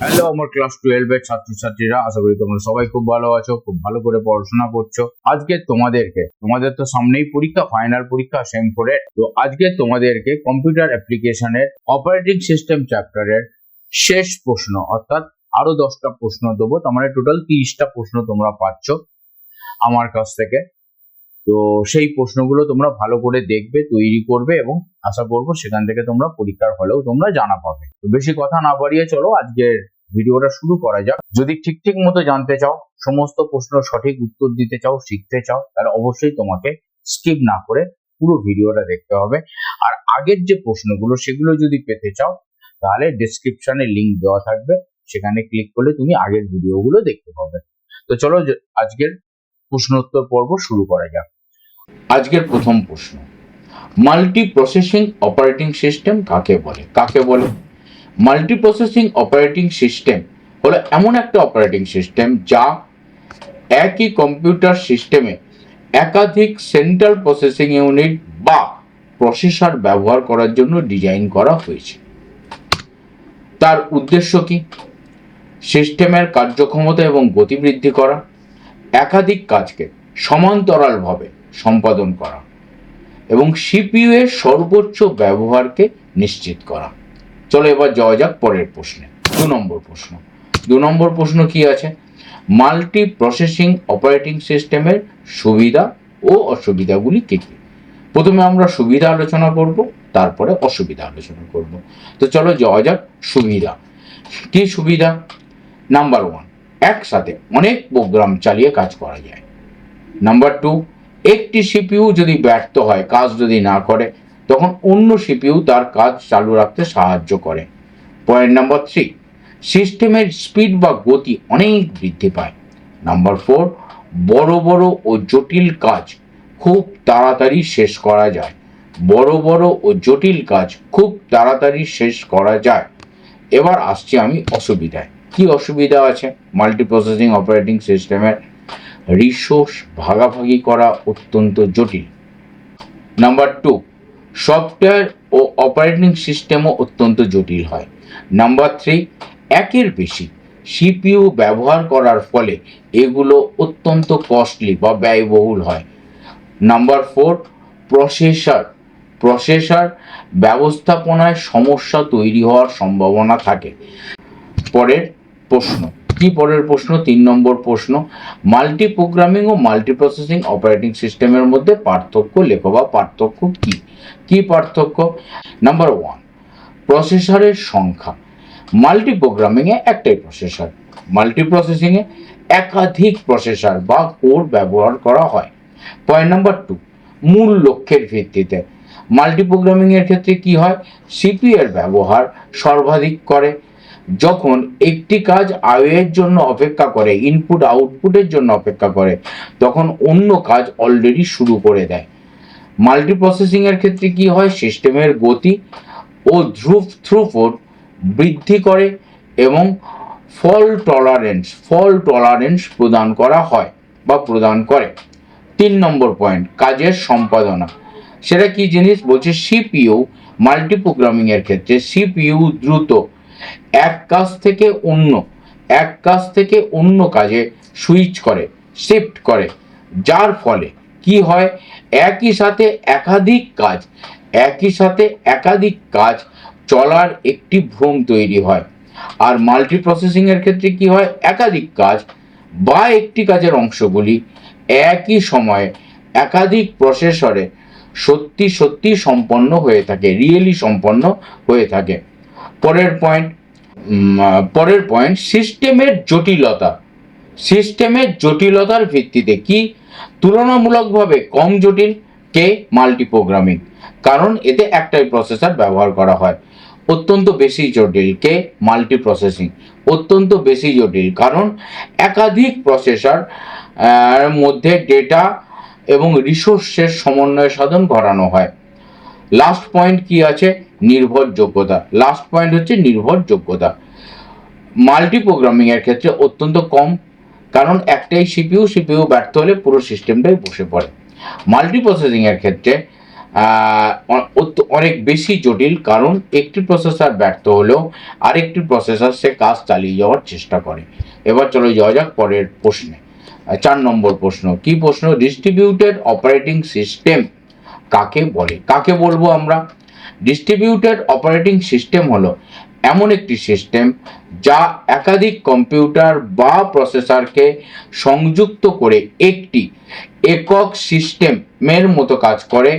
Hello আমার class 12 এর ছাত্রছাত্রীরা, আশা করি তোমরা সবাই খুব ভালো আছো, খুব ভালো করে পড়াশোনা করছো। আজকে তোমাদের তো সামনেই পরীক্ষা, ফাইনাল পরীক্ষা সেম করে। তো আজকে তোমাদেরকে কম্পিউটার অ্যাপ্লিকেশনের অপারেটিং সিস্টেম চ্যাপ্টারের শেষ প্রশ্ন, অর্থাৎ আরো 10টা প্রশ্ন দেবো। তার মানে টোটাল 30টা প্রশ্ন তোমরা পাচ্ছ আমার কাছ থেকে। তো সেই প্রশ্নগুলো তোমরা ভালো করে দেখবে, তৈরি করবে এবং আশা করবো সেখান থেকে তোমরা পরীক্ষার হলেও তোমরা জানা পাবে। তো বেশি কথা না বাড়িয়ে চলো আজকের ভিডিওটা শুরু করা যাক। যদি ঠিক মতো জানতে চাও, সমস্ত প্রশ্ন সঠিক উত্তর দিতে চাও, শিখতে চাও, তাহলে অবশ্যই তোমাকে স্কিপ না করে পুরো ভিডিওটা দেখতে হবে। আর আগের যে প্রশ্নগুলো সেগুলো যদি পেতে চাও তাহলে ডেসক্রিপশনে লিংক দেওয়া থাকবে, সেখানে ক্লিক করলে তুমি আগের ভিডিওগুলো দেখতে পাবে। তো চলো আজকের প্রশ্নোত্তর পর্ব শুরু করা যাক। আজকের প্রথম প্রশ্ন, মাল্টি প্রসেসিং অপারেটিং সিস্টেম কাকে বলে? মাল্টি প্রসেসিং অপারেটিং সিস্টেম হলো এমন একটা অপারেটিং সিস্টেম যা একই কম্পিউটার সিস্টেমে একাধিক সেন্ট্রাল প্রসেসিং ইউনিট বা প্রসেসর ব্যবহার করার জন্য ডিজাইন করা হয়েছে। তার উদ্দেশ্য কি? সিস্টেমের কার্যক্ষমতা এবং গতি বৃদ্ধি করা, একাধিক কাজকে সমান্তরালভাবে সম্পাদন করা এবং সিপিইউ এর সর্বোচ্চ ব্যবহারকে নিশ্চিত করা। চলো এবার যাওয়া যাক পরের প্রশ্নে। 2 নম্বর প্রশ্ন কি আছে? মাল্টি প্রসেসিং অপারেটিং সিস্টেমের সুবিধা ও অসুবিধাগুলি কি কি? প্রথমে আমরা সুবিধা আলোচনা করব, তারপরে অসুবিধা আলোচনা করব। তো চলো যাওয়া যাক সুবিধা। কি সুবিধা? নাম্বার 1, একসাথে অনেক প্রোগ্রাম চালিয়ে কাজ করা যায়। নাম্বার 2, একটি সিপিইউ যদি ব্যর্থ হয়, কাজ যদি না করে, তখন অন্য সিপিইউ তার কাজ চালু রাখতে সাহায্য করে। পয়েন্ট নাম্বার 3, সিস্টেমের স্পিড বা গতি অনেক বৃদ্ধি পায়। নাম্বার 4, বড় ও জটিল কাজ খুব তাড়াতাড়ি শেষ করা যায়। এবার আসছি আমি অসুবিধায়। কি অসুবিধা আছে মাল্টি প্রসেসিং অপারেটিং সিস্টেমের? রিসোর্স ভাগাভাগি করা অত্যন্ত জটিল। নাম্বার 2, সফটওয়্যার ও অপারেটিং সিস্টেমও অত্যন্ত জটিল হয়। নাম্বার 3, একের বেশি সিপিইউ ব্যবহার করার ফলে এগুলো অত্যন্ত কস্টলি বা ব্যয়বহুল হয়। নাম্বার 4, প্রসেসর ব্যবস্থাপনায় সমস্যা তৈরি হওয়ার সম্ভাবনা থাকে। পরের প্রশ্ন, 3 নম্বর প্রশ্ন, মাল্টি প্রোগ্রামিং ও মাল্টি প্রসেসিং অপারেটিং সিস্টেমের মধ্যে পার্থক্য লেখো বা পার্থক্য কি? কি পার্থক্য? নাম্বার 1, প্রসেসরের সংখ্যা। মাল্টি প্রোগ্রামিং এ একটাই প্রসেসর, মাল্টি প্রসেসিং এ একাধিক প্রসেসর বা কোর ব্যবহার করা হয়। পয়েন্ট নাম্বার 2, মূল লক্ষ্যের ভিত্তিতে। মাল্টি প্রোগ্রামিং এর ক্ষেত্রে কি হয়? সিপিইউ এর ব্যবহার সর্বাধিক করে। যখন একটি কাজ আইওর জন্য অপেক্ষা করে, ইনপুট আউটপুটের জন্য অপেক্ষা করে, তখন অন্য কাজ অলরেডি শুরু করে দেয়। মাল্টি প্রসেসিং এর ক্ষেত্রে কি হয়? সিস্টেমের গতি ও থ্রুপুট বৃদ্ধি করে এবং ফল্ট টলারেন্স প্রদান করা হয় বা প্রদান করে। 3 নম্বর পয়েন্ট, কাজের সম্পাদনা। সেটা কি জিনিস? বলছে সিপিইউ মাল্টি প্রোগ্রামিং এর ক্ষেত্রে সিপিইউ দ্রুত এক কাজ থেকে অন্য কাজে শিফট করে, যার ফলে কি হয়? একই সাথে একাধিক কাজ চলার একটি ভ্রম তৈরি হয়। আর মাল্টি প্রসেসিং এর ক্ষেত্রে কি হয়? একাধিক কাজ বা একটি কাজের অংশগুলি একই সময়ে একাধিক প্রসেসরে সত্যি সম্পন্ন হয়ে থাকে। পরের পয়েন্ট, সিস্টেমের জটিলতার ভিত্তিতে কি তুলনামূলকভাবে কম জটিল? কে? মাল্টি প্রোগ্রামিং, কারণ এতে একটাই প্রসেসর ব্যবহার করা হয়। অত্যন্ত বেশি জটিল? কে? মাল্টি প্রসেসিং, অত্যন্ত বেশি জটিল, কারণ একাধিক প্রসেসর মধ্যে ডেটা এবং রিসোর্সের সমন্বয় সাধন করানো হয়। লাস্ট পয়েন্ট কি আছে? নির্ভরযোগ্যতা। মাল্টি প্রোগ্রামিং এর ক্ষেত্রে অত্যন্ত কম, কারণ একটাই সিপিইউ ব্যর্থ হলে পুরো সিস্টেমটাই বসে পড়ে। মাল্টি প্রসেসিং এর ক্ষেত্রে অনেক বেশি জটিল, কারণ একটি প্রসেসর ব্যর্থ হলেও আরেকটি প্রসেসর সে কাজ চালিয়ে যাওয়ার চেষ্টা করে। এবার চলে যাওয়া যাক পরের প্রশ্নে। 4 নম্বর প্রশ্ন, কি প্রশ্ন? ডিস্ট্রিবিউটেড অপারেটিং সিস্টেম কাকে বলে? কাকে বলবো আমরা? ডিস্ট্রিবিউটেড অপারেটিং সিস্টেম হলো এমন একটি সিস্টেম যা একাধিক কম্পিউটার বা প্রসেসরকে সংযুক্ত করে একটি একক সিস্টেমের মতো কাজ করে।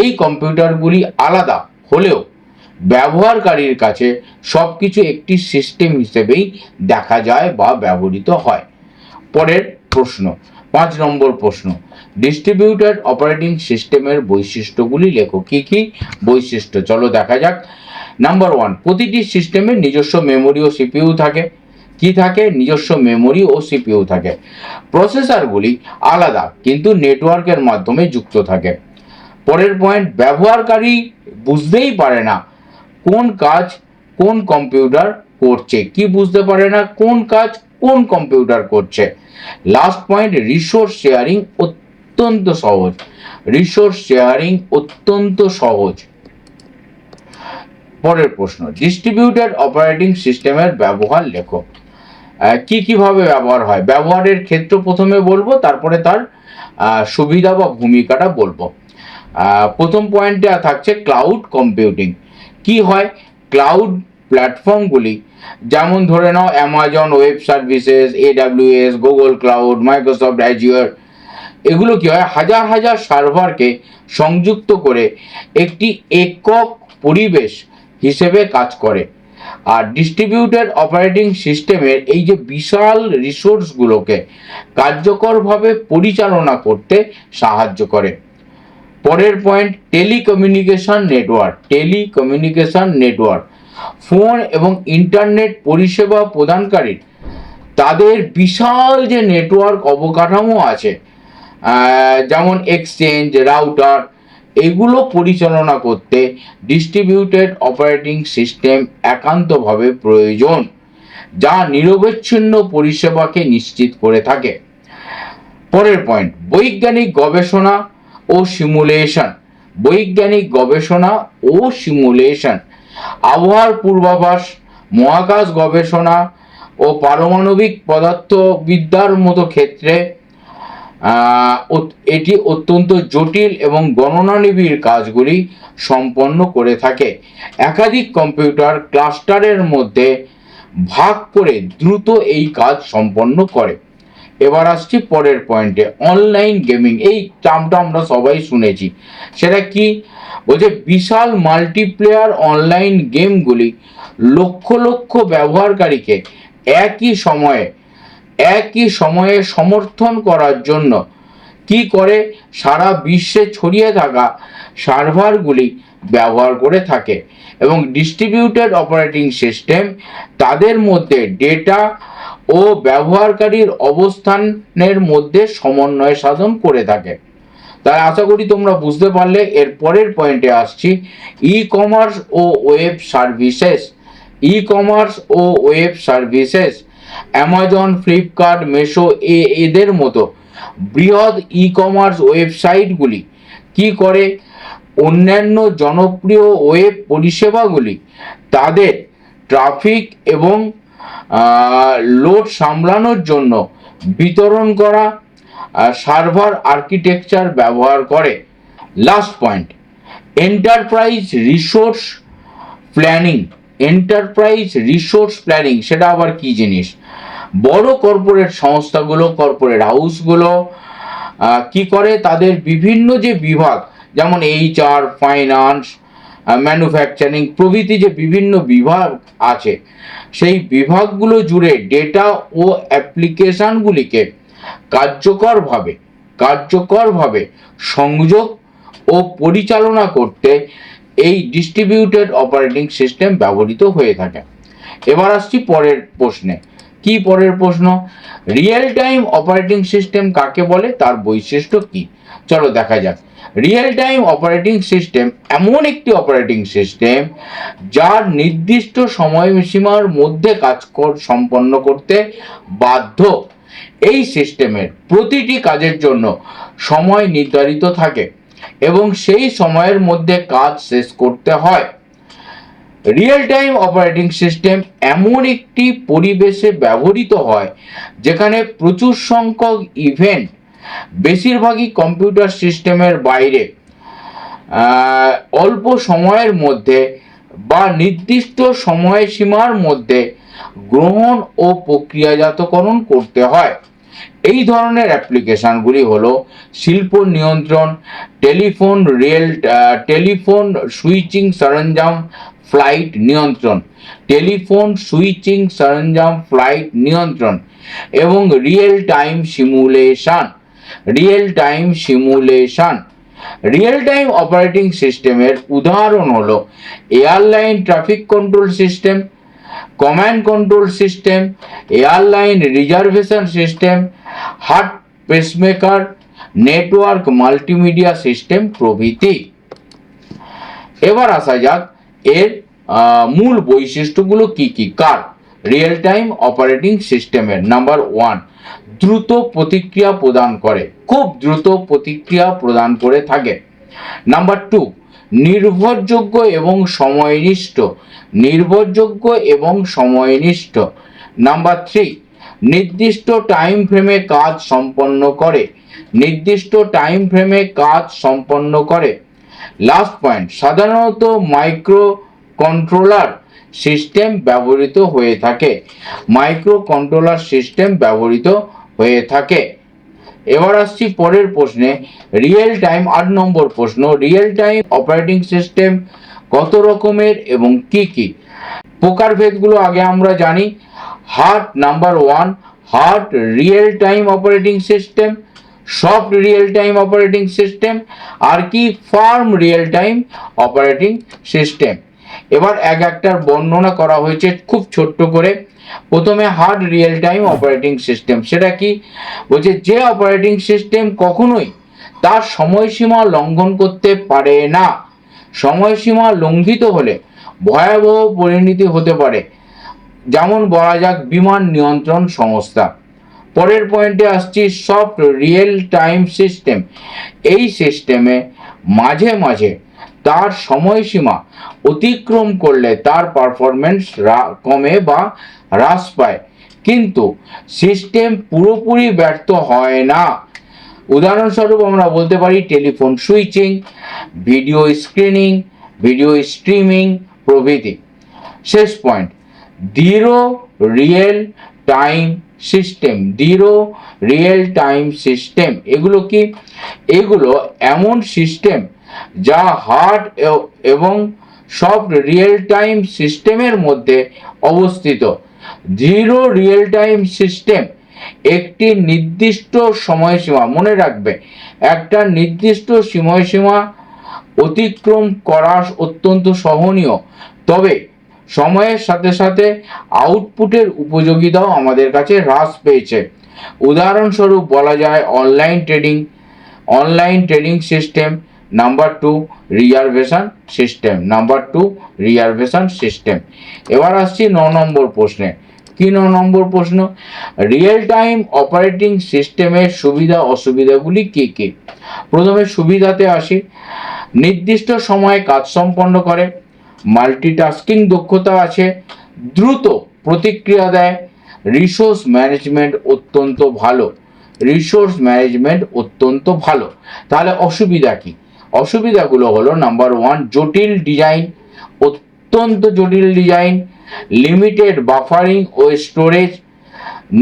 এই কম্পিউটারগুলি আলাদা হলেও ব্যবহারকারীর কাছে সবকিছু একটি সিস্টেম হিসেবেই দেখা যায় বা ব্যবহৃত হয়। পরের প্রশ্ন, 5 নম্বর প্রশ্ন, ডিস্ট্রিবিউটেড অপারেটিং সিস্টেমের বৈশিষ্ট্যগুলি লেখো। কি কি বৈশিষ্ট্য? চলো দেখা যাক। নাম্বার 1, প্রতিটি সিস্টেমের নিজস্ব মেমোরি ও সিপিইউ থাকে। কি থাকে? নিজস্ব মেমোরি ও সিপিইউ থাকে। প্রসেসরগুলি আলাদা কিন্তু নেটওয়ার্কের মাধ্যমে যুক্ত থাকে। পরের পয়েন্ট, ব্যবহারকারী বুঝতেই পারে না কোন কাজ কোন কম্পিউটার করছে। কি বুঝতে পারে না? কোন কাজ কোন কম্পিউটার করছে। লাস্ট পয়েন্ট, রিসোর্স শেয়ারিং অত্যন্ত সহজ। রিসোর্স শেয়ারিং অত্যন্ত সহজ। পরের প্রশ্ন, ডিস্ট্রিবিউটেড অপারেটিং সিস্টেমের ব্যবহার লেখো। কি কিভাবে ব্যবহার হয়? ব্যবহারের ক্ষেত্র প্রথমে বলবো, তারপরে তার সুবিধা বা ভূমিকাটা বলবো। প্রথম পয়েন্টে থাকছে ক্লাউড কম্পিউটিং। কি হয়? ক্লাউড প্ল্যাটফর্মগুলি, যেমন ধরে নাও Amazon web services, AWS, Google cloud, Microsoft Azure, এগুলো কি হয়? হাজার হাজার সার্ভারকে সংযুক্ত করে একটি একক পরিবেশ হিসেবে কাজ করে। আর ডিস্ট্রিবিউটেড অপারেটিং সিস্টেমের এই যে বিশাল রিসোর্সগুলোকে কার্যকরভাবে পরিচালনা করতে সাহায্য করে। পরের point, telecommunication network. Telecommunication network, phone এবং ইন্টারনেট পরিষেবা প্রদানকারী তাদের বিশাল যে নেটওয়ার্ক অবকাঠামো আছে, যেমন এক্সচেঞ্জ, রাউটার, এগুলো পরিচালনা করতে ডিস্ট্রিবিউটেড অপারেটিং সিস্টেম একান্তভাবে প্রয়োজন, যা নিরবচ্ছিন্ন পরিষেবাকে নিশ্চিত করে থাকে। পরের পয়েন্ট, বৈজ্ঞানিক গবেষণা ও সিমুলেশন। বৈজ্ঞানিক গবেষণা ও সিমুলেশন, আবহাওয়ার পূর্বাভাস, মহাকাশ গবেষণা ও পারমাণবিক পদার্থবিদ্যার মতো ক্ষেত্রে এটি অত্যন্ত জটিল এবং গণনানিবিড় কাজগুলি সম্পন্ন করে থাকে। একাধিক কম্পিউটার ক্লাস্টারের মধ্যে ভাগ করে দ্রুত এই কাজ সম্পন্ন করে। এবার আসছি পরের পয়েন্টে, অনলাইন গেমিং। এই টার্মটা আমরা সবাই শুনেছি। সেটা কি? বলছে বিশাল মাল্টিপ্লেয়ার অনলাইন গেমগুলি লক্ষ লক্ষ ব্যবহারকারীকে একই সময়ে সমর্থন করার জন্য কি করে? সারা বিশ্বে ছড়িয়ে থাকা সার্ভারগুলি ব্যবহার করে থাকে এবং ডিস্ট্রিবিউটেড অপারেটিং সিস্টেম তাদের মধ্যে ডেটা ও ব্যবহারকারীর অবস্থানের মধ্যে সমন্বয় সাধন করে থাকে। তাই আশা করি তোমরা বুঝতে পারলে। এর পরের পয়েন্টে আসছি, ই কমার্স ও ওয়েব সার্ভিসেস। ই কমার্স ও web services, Amazon, Flipkart, Meesho এদের মতো বৃহৎ ই কমার্স ওয়েবসাইটগুলি কি করে? অন্যান্য জনপ্রিয় ওয়েব পরিষেবাগুলি তাদের ট্রাফিক এবং লোড সামলানোর জন্য বিতরণ করা সার্ভার আর্কিটেকচার ব্যবহার করে। Last point, enterprise resource planning. Enterprise resource planning সেটা আবার কি জিনিস? বড় কর্পোরেট সংস্থাগুলো, কর্পোরেট হাউসগুলো কি করে? তাদের বিভিন্ন যে বিভাগ, যেমন HR, ফাইন্যান্স, ম্যানুফ্যাকচারিং প্রভৃতি যে বিভিন্ন বিভাগ আছে, সেই বিভাগগুলো জুড়ে ডেটা ও অ্যাপ্লিকেশনগুলিকে কার্যকরভাবে সংযোগ ও পরিচালনা করতে এই ডিস্ট্রিবিউটেড অপারেটিং সিস্টেম ব্যবহৃত হয়ে থাকে। এবার আসছি পরের প্রশ্নে। কি পরের প্রশ্ন? রিয়েল টাইম অপারেটিং সিস্টেম কাকে বলে, তার বৈশিষ্ট্য কি? চলো দেখা যাক। রিয়েল টাইম অপারেটিং সিস্টেম এমন একটি অপারেটিং সিস্টেম যার নির্দিষ্ট সময়সীমার মধ্যে কাজ সম্পন্ন করতে বাধ্য। এই সিস্টেমের প্রতিটি কাজের জন্য সময় নির্ধারিত থাকে এবং সেই সময়ের মধ্যে কাজ শেষ করতে হয়। রিয়েল টাইম অপারেটিং সিস্টেম এমন একটি পরিবেশে ব্যবহৃত হয় যেখানে প্রচুর সংখ্যক ইভেন্ট, বেশিরভাগই কম্পিউটার সিস্টেমের বাইরে, অল্প সময়ের মধ্যে বা নির্দিষ্ট সময়সীমার মধ্যে গ্রহণ ও প্রক্রিয়াজাতকরণ করতে হয়। এই ধরনের অ্যাপ্লিকেশনগুলি হলো শিল্প নিয়ন্ত্রণ, টেলিফোন সুইচিং সরঞ্জাম, ফ্লাইট নিয়ন্ত্রণ, এবং real time simulation. Real time operating সিস্টেমের উদাহরণ হলো airline traffic control system, command control system, airline reservation system, heart pacemaker, network multimedia system প্রভৃতি। এবার আসা যাক এর মূল বৈশিষ্ট্যগুলো কি কি কার রিয়েল টাইম অপারেটিং সিস্টেমের। নাম্বার 1, দ্রুত প্রতিক্রিয়া প্রদান করে, খুব দ্রুত প্রতিক্রিয়া প্রদান করে থাকে। নাম্বার 2, নির্ভরযোগ্য এবং সময়নিষ্ঠ। নাম্বার 3, নির্দিষ্ট টাইম ফ্রেমে কাজ সম্পন্ন করে। লাস্ট পয়েন্ট, সাধারণত মাইক্রো কন্ট্রোলার সিস্টেম ব্যবহৃত হয়ে থাকে। এবার আসছি পরের প্রশ্নে, রিয়েল টাইম 8 নম্বর প্রশ্ন, রিয়েল টাইম অপারেটিং সিস্টেম কত রকমের এবং কি কি? প্রকারভেদগুলো আগে আমরা জানি। Number 1, hard real time operating system, soft real time operating system, আর কি firm real time operating system. এবার একটার বর্ণনা করা হয়েছে খুব ছোট্ট করে। প্রথমে hard real time operating system, সেটা কি বলছে, যে অপারেটিং সিস্টেম কখনোই তার সময়সীমা লঙ্ঘন করতে পারে না। সময়সীমা লঙ্ঘিত হলে ভয়াবহ পরিণতি হতে পারে, যেমন বলা যাক বিমান নিয়ন্ত্রণ সংস্থা। পরের পয়েন্টে আসছি সফট রিয়েল টাইম সিস্টেম। এই সিস্টেমে মাঝে মাঝে তার সময়সীমা অতিক্রম করলে তার পারফরম্যান্স কমে বা হ্রাস পায়, কিন্তু সিস্টেম পুরোপুরি ব্যর্থ হয় না। উদাহরণস্বরূপ আমরা বলতে পারি টেলিফোন সুইচিং, ভিডিও স্ট্রিমিং প্রভৃতি। শেষ point, zero real time system. এগুলো কি? এগুলো এমন সিস্টেম যা হার্ড এবং সফট রিয়েল টাইম সিস্টেমের মধ্যে অবস্থিত। জিরো রিয়েল টাইম সিস্টেম একটি নির্দিষ্ট সময়সীমা, মনে রাখবে, একটা নির্দিষ্ট সময়সীমা অতিক্রম করা অত্যন্ত সহনীয়, তবে সময়ের সাথে সাথে আউটপুটের উপযোগিতাও আমাদের কাছে হ্রাস পেয়েছে। উদাহরণস্বরূপ বলা যায় online trading system. Number 2, reservation system. এবার আসছি 9 নম্বর প্রশ্নে। কি 9 নম্বর প্রশ্ন? রিয়েল টাইম অপারেটিং সিস্টেমের সুবিধা অসুবিধাগুলি কি কি? প্রথমে সুবিধাতে আসি। নির্দিষ্ট সময়ে কাজ সম্পন্ন করে, মাল্টিটাস্কিং দক্ষতা আছে, দ্রুত প্রতিক্রিয়া দেয়, রিসোর্স ম্যানেজমেন্ট অত্যন্ত ভালো। তাহলে অসুবিধা কি? অসুবিধাগুলো হলো নাম্বার 1, অত্যন্ত জটিল ডিজাইন, লিমিটেড বাফারিং ও স্টোরেজ,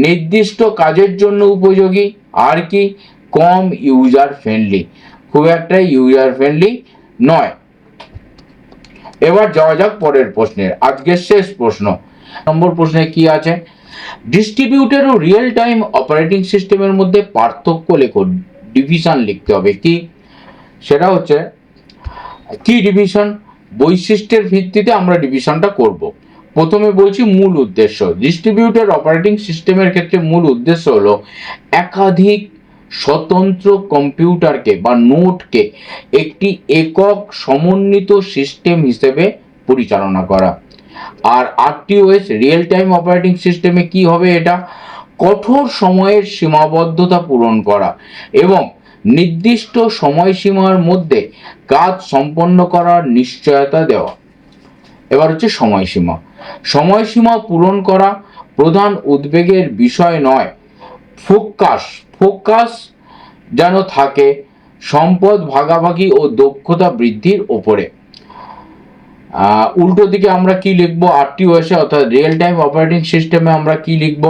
নির্দিষ্ট কাজের জন্য উপযোগী, আর কি কম ইউজার ফ্রেন্ডলি, খুব একটা ইউজার ফ্রেন্ডলি নয়। এবার যাওয়া যাক পরের প্রশ্নের, আজকের শেষ প্রশ্ন। নম্বর প্রশ্নে কি আছে? ডিস্ট্রিবিউটেড ও রিয়েল টাইম অপারেটিং সিস্টেমের মধ্যে পার্থক্য লেখো। ডিভিশন লিখতে হবে। কি সেটা হচ্ছে কি ডিভিশন? বৈশিষ্ট্যের ভিত্তিতে আমরা ডিভিশনটা করব। প্রথমে বলছি মূল উদ্দেশ্য। ডিস্ট্রিবিউটেড অপারেটিং সিস্টেমের ক্ষেত্রে মূল উদ্দেশ্য হলো একাধিক স্বতন্ত্র কম্পিউটারকে বা নোডকে একটি একক সমন্বিত সিস্টেম হিসেবে পরিচালনা করা। আর আরটিওএস রিয়েল টাইম অপারেটিং সিস্টেমে কি হবে? এটা কঠোর সময়ের সীমাবদ্ধতা পূরণ করা এবং নির্দিষ্ট সময়সীমার মধ্যে কাজ সম্পন্ন করার নিশ্চয়তা দেওয়া। এবার হচ্ছে সময়সীমা। সময়সীমা পূরণ করা প্রধান উদ্বেগের বিষয় নয়। ফোকাস যেন থাকে সম্পদ ভাগাভাগি ও দক্ষতা বৃদ্ধির ওপরে। উল্টো দিকে আমরা কি লিখবো, RTOS অর্থাৎ রিয়েল টাইম অপারেটিং সিস্টেমে আমরা কি লিখবো,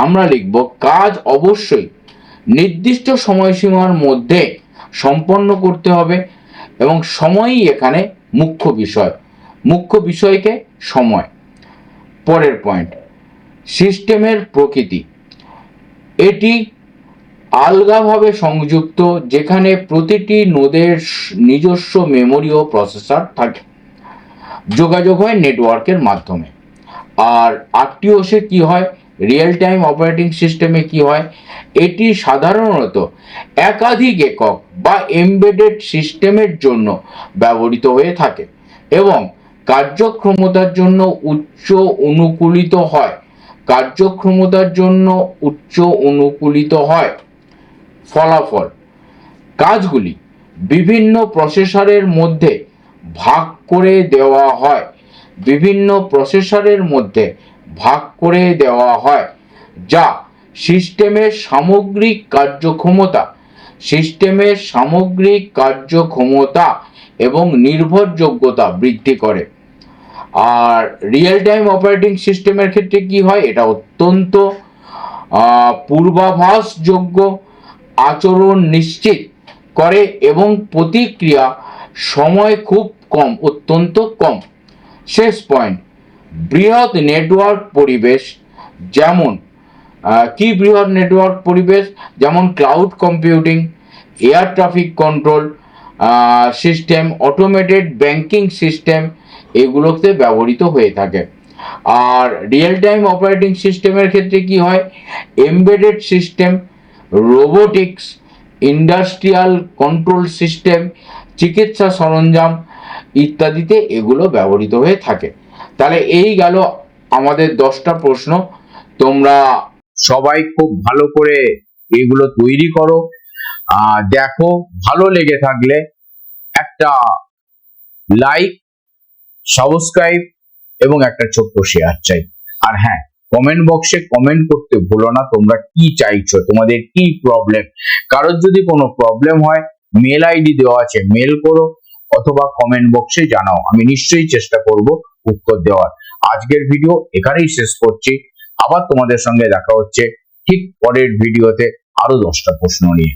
আমরা লিখব কাজ অবশ্যই নির্দিষ্ট সময়সীমার মধ্যে সম্পন্ন করতে হবে এবং সময়ই এখানে মুখ্য বিষয়কে সময়। পরের পয়েন্ট, সিস্টেমের প্রকৃতি। এটি আলগাভাবে সংযুক্ত, যেখানে প্রতিটি নোডের নিজস্ব মেমোরি ও প্রসেসর থাকে। যোগাযোগ হয় নেটওয়ার্কের মাধ্যমে। আর RTOS কি হয়, রিয়েল টাইম অপারেটিং সিস্টেমে কি হয়, এটি সাধারণত একাধিক একক বা এমবেডেড সিস্টেমের জন্য ব্যবহৃত হয়ে থাকে এবং কার্যক্ষমতার জন্য উচ্চ অনুকূলিত হয়। ফলাফল, কাজগুলি বিভিন্ন প্রসেসরের মধ্যে ভাগ করে দেওয়া হয়, যা সিস্টেমের সামগ্রিক কার্যক্ষমতা এবং নির্ভরযোগ্যতা বৃদ্ধি করে। আর রিয়েল টাইম অপারেটিং সিস্টেমের ক্ষেত্রে কি হয়, এটা অত্যন্ত পূর্বাভাসযোগ্য, আচরণ নিশ্চিত করে এবং প্রতিক্রিয়া সময় খুব কম, অত্যন্ত কম। শেষ পয়েন্ট, বৃহৎ নেটওয়ার্ক পরিবেশ। যেমন যেমন cloud computing, air traffic control system, automated banking system, এগুলোতে ব্যবহৃত হয়ে থাকে। আর রিয়েল টাইম অপারেটিং সিস্টেমের ক্ষেত্রে কি হয়, embedded system, robotics, industrial control system, চিকিৎসা সরঞ্জাম ইত্যাদিতে এগুলো ব্যবহৃত হয়ে থাকে। তাহলে এই গেল আমাদের 10টা প্রশ্ন। তোমরা সবাই খুব ভালো করে এগুলো তৈরি করো, দেখো। ভালো লেগে থাকলে একটা লাইক, সাবস্ক্রাইব এবং একটা ছোট্ট শেয়ার চাই। আর হ্যাঁ, কমেন্ট বক্সে কমেন্ট করতে ভুলো না তোমরা কি চাইছো, তোমাদের কি প্রবলেম। কারোর যদি কোনো প্রবলেম হয়, মেল আইডি দেওয়া আছে, মেল করো অথবা কমেন্ট বক্সে জানাও, আমি নিশ্চয়ই চেষ্টা করব উত্তর দেওয়ার। আজকের ভিডিও এখানেই শেষ করছি, আবার তোমাদের সঙ্গে দেখা হচ্ছে ঠিক পরের ভিডিওতে আরো 10টা প্রশ্ন নিয়ে।